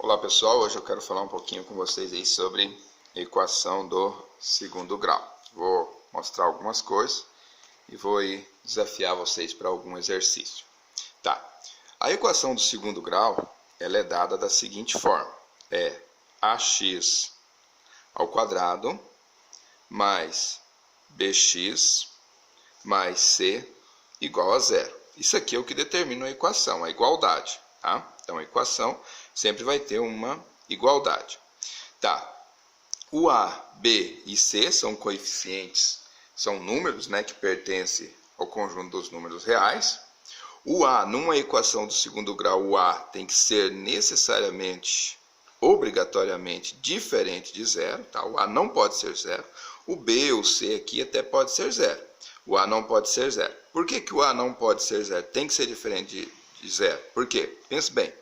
Olá pessoal, hoje eu quero falar um pouquinho com vocês aí sobre equação do segundo grau. Vou mostrar algumas coisas e vou aí desafiar vocês para algum exercício. Tá, a equação do segundo grau, ela é dada da seguinte forma. É ax ao quadrado mais bx mais c igual a zero. Isso aqui é o que determina a equação, a igualdade. Tá? Então a equação sempre vai ter uma igualdade. Tá. O A, B e C são coeficientes, são números, né, que pertencem ao conjunto dos números reais. O A, numa equação do segundo grau, o A tem que ser necessariamente, obrigatoriamente diferente de zero. Tá? O A não pode ser zero. O B ou o C aqui até pode ser zero. O A não pode ser zero. Por que que o A não pode ser zero? Tem que ser diferente de zero. Por quê? Pense bem.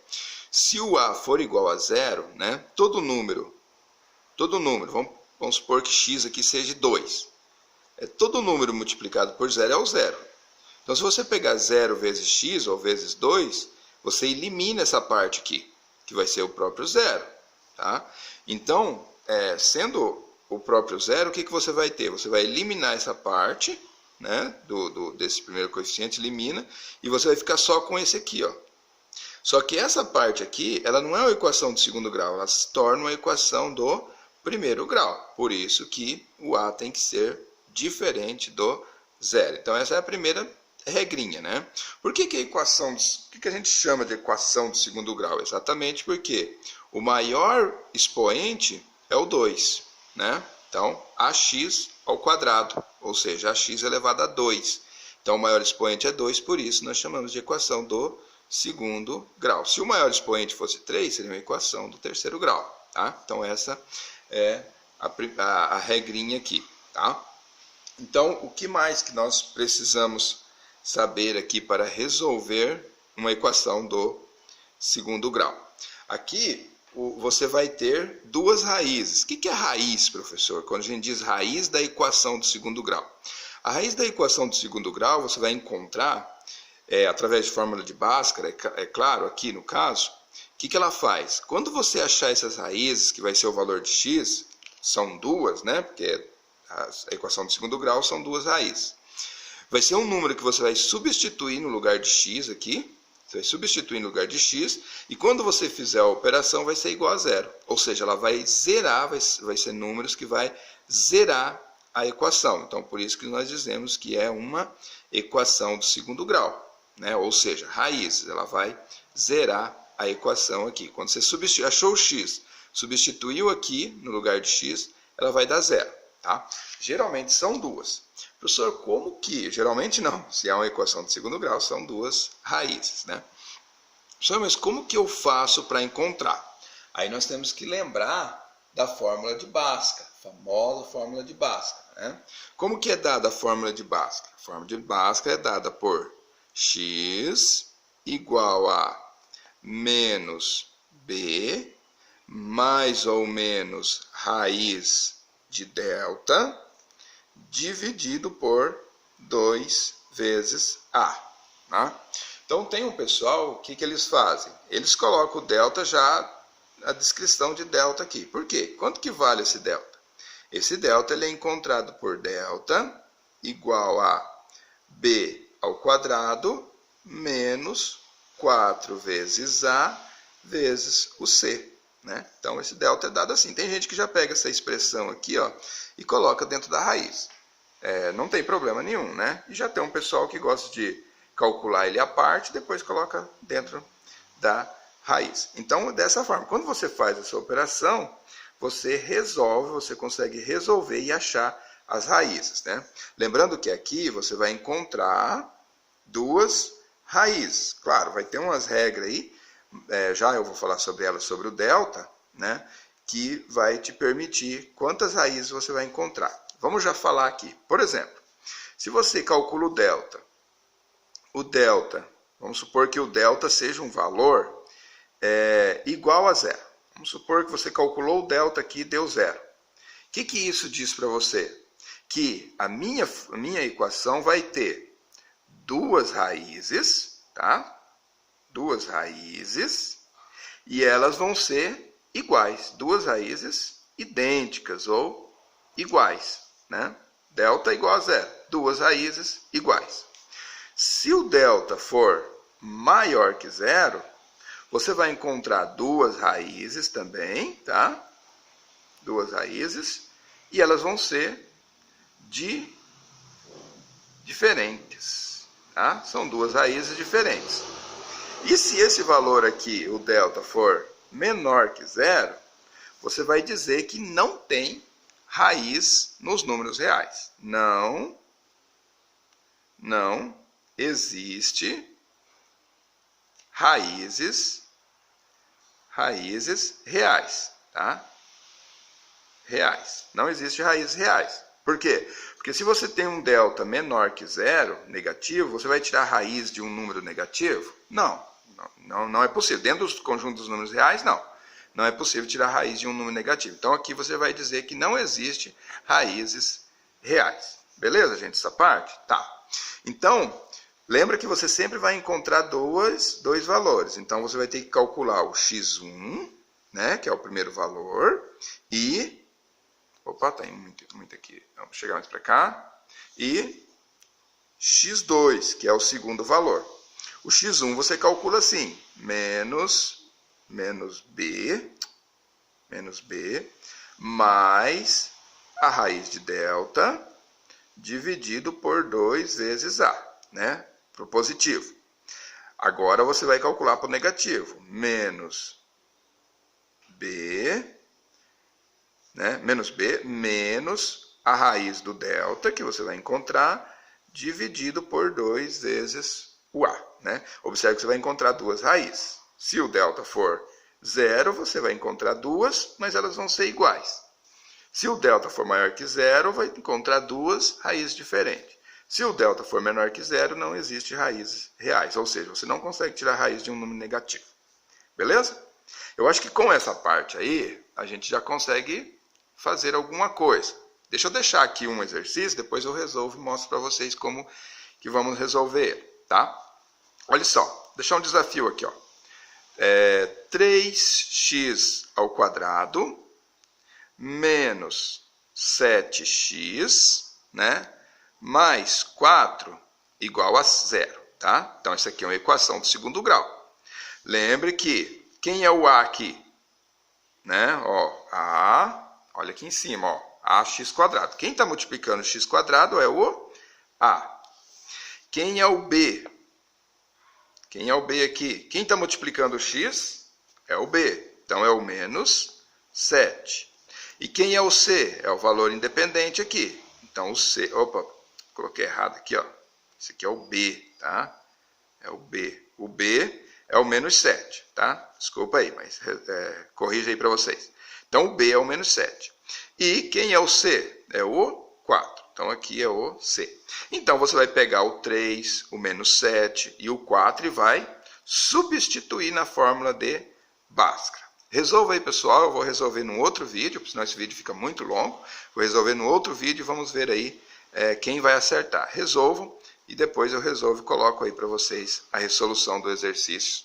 Se o A for igual a zero, né, todo número, vamos supor que x aqui seja 2. Todo número multiplicado por zero é o zero. Então, se você pegar 0 vezes x ou vezes 2, você elimina essa parte aqui, que vai ser o próprio zero. Tá? Então, sendo o próprio zero, o que você vai ter? Você vai eliminar essa parte, né, desse primeiro coeficiente, elimina, e você vai ficar só com esse aqui, ó. Só que essa parte aqui, ela não é uma equação do segundo grau, ela se torna uma equação do primeiro grau. Por isso que o A tem que ser diferente do zero. Então essa é a primeira regrinha, né? Por que a equação, por que a gente chama de equação do segundo grau? Exatamente porque o maior expoente é o 2, né? Então, ax ao quadrado, ou seja, ax elevado a 2. Então, o maior expoente é 2, por isso nós chamamos de equação do segundo grau. Se o maior expoente fosse 3, seria uma equação do terceiro grau. Tá? Então, essa é a regrinha aqui. Tá? Então, o que mais que nós precisamos saber aqui para resolver uma equação do segundo grau? Aqui, você vai ter duas raízes. O que é raiz, professor? Quando a gente diz raiz da equação do segundo grau. A raiz da equação do segundo grau você vai encontrar através de fórmula de Bhaskara, é claro, aqui no caso. O que ela faz? Quando você achar essas raízes, que vai ser o valor de x, são duas, né? Porque a equação do segundo grau são duas raízes. Vai ser um número que você vai substituir no lugar de x aqui. Você vai substituir no lugar de x, e quando você fizer a operação vai ser igual a zero. Ou seja, ela vai zerar, vai ser números que vai zerar a equação. Então, por isso que nós dizemos que é uma equação do segundo grau. Né? Ou seja, raízes, ela vai zerar a equação aqui. Quando você achou o x, substituiu aqui no lugar de x, ela vai dar zero. Tá? Geralmente são duas. Professor, como que? Geralmente não. Se é uma equação de segundo grau, são duas raízes, né? Professor, mas como que eu faço para encontrar? Aí nós temos que lembrar da fórmula de Bhaskara, a famosa fórmula de Bhaskara, né? Como que é dada a fórmula de Bhaskara? A fórmula de Bhaskara é dada por x igual a menos b mais ou menos raiz de delta dividido por 2 vezes a. Né? Então tem um pessoal, o que eles fazem? Eles colocam o delta já, a descrição de delta aqui. Por quê? Quanto que vale esse delta? Esse delta ele é encontrado por delta igual a b ao quadrado menos 4 vezes a vezes o c. Né? Então esse delta é dado assim. Tem gente que já pega essa expressão aqui, ó, e coloca dentro da raiz. Não tem problema nenhum, né? E já tem um pessoal que gosta de calcular ele à parte, depois coloca dentro da raiz. Então, dessa forma, quando você faz essa operação, você resolve, você consegue resolver e achar as raízes, né? Lembrando que aqui você vai encontrar duas raízes. Claro, vai ter umas regras aí, já eu vou falar sobre elas, sobre o delta, né? Que vai te permitir quantas raízes você vai encontrar. Vamos já falar aqui. Por exemplo, se você calcula o delta, vamos supor que o delta seja um valor igual a zero. Vamos supor que você calculou o delta aqui e deu zero. O que isso diz para você? Que a minha equação vai ter duas raízes, tá? Duas raízes. e elas vão ser iguais, duas raízes idênticas ou iguais, né? Delta igual a zero, duas raízes iguais. Se o delta for maior que zero, você vai encontrar duas raízes também, tá? Duas raízes, e elas vão ser diferentes, tá? São duas raízes diferentes. E se esse valor aqui, o delta, for menor que zero, você vai dizer que não tem raiz nos números reais. Não existe raízes reais, tá? Reais. Não existe raízes reais. Por quê? Porque se você tem um delta menor que zero, negativo, você vai tirar a raiz de um número negativo? Não é possível. Dentro do conjunto dos números reais, não é possível tirar a raiz de um número negativo. Então aqui você vai dizer que não existe raízes reais. Beleza, gente, essa parte? Tá. Então, lembra que você sempre vai encontrar dois valores. Então você vai ter que calcular o x1, né, que é o primeiro valor, e... Opa, tem muito aqui. Vamos chegar mais para cá. E x2, que é o segundo valor. O x1 você calcula assim, menos b, mais a raiz de delta, dividido por 2 vezes a, né? Para o positivo. Agora você vai calcular para o negativo. Menos b, né? Menos b, menos a raiz do delta, que você vai encontrar, dividido por 2 vezes o a, né? Observe que você vai encontrar duas raízes. Se o delta for zero, você vai encontrar duas, mas elas vão ser iguais. Se o delta for maior que zero, vai encontrar duas raízes diferentes. Se o delta for menor que zero, não existe raízes reais, ou seja, você não consegue tirar a raiz de um número negativo. Beleza? Eu acho que com essa parte aí, a gente já consegue fazer alguma coisa. Deixa eu deixar aqui um exercício, depois eu resolvo e mostro para vocês como que vamos resolver ele, tá? Olha só, vou deixar um desafio aqui, ó. 3x ao quadrado menos 7x, né, mais 4 igual a zero, tá? Então, isso aqui é uma equação do segundo grau. Lembre que, quem é o a aqui? Né? Ó, olha aqui em cima, ó, ax quadrado. Quem está multiplicando x quadrado é o a. Quem é o b? Quem é o b aqui? Quem está multiplicando o x é o b. Então, é o menos 7. E quem é o c? É o valor independente aqui. Então, o c... Opa, coloquei errado aqui, ó. Esse aqui é o b, tá? É o b. O b é o menos 7, tá? Desculpa aí, mas corrija aí para vocês. Então, o b é o menos 7. E quem é o c? É o 4. Então, aqui é o c. Então, você vai pegar o 3, o menos 7 e o 4 e vai substituir na fórmula de Bhaskara. Resolva aí, pessoal. Eu vou resolver num outro vídeo, senão esse vídeo fica muito longo. Vou resolver no outro vídeo e vamos ver aí quem vai acertar. Resolvam e depois eu resolvo e coloco aí para vocês a resolução do exercício.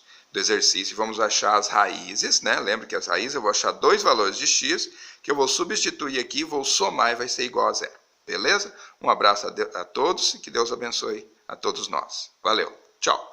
Vamos achar as raízes, né? Lembra que as raízes eu vou achar dois valores de x, que eu vou substituir aqui, vou somar e vai ser igual a zero. Beleza? Um abraço a todos e que Deus abençoe a todos nós. Valeu. Tchau.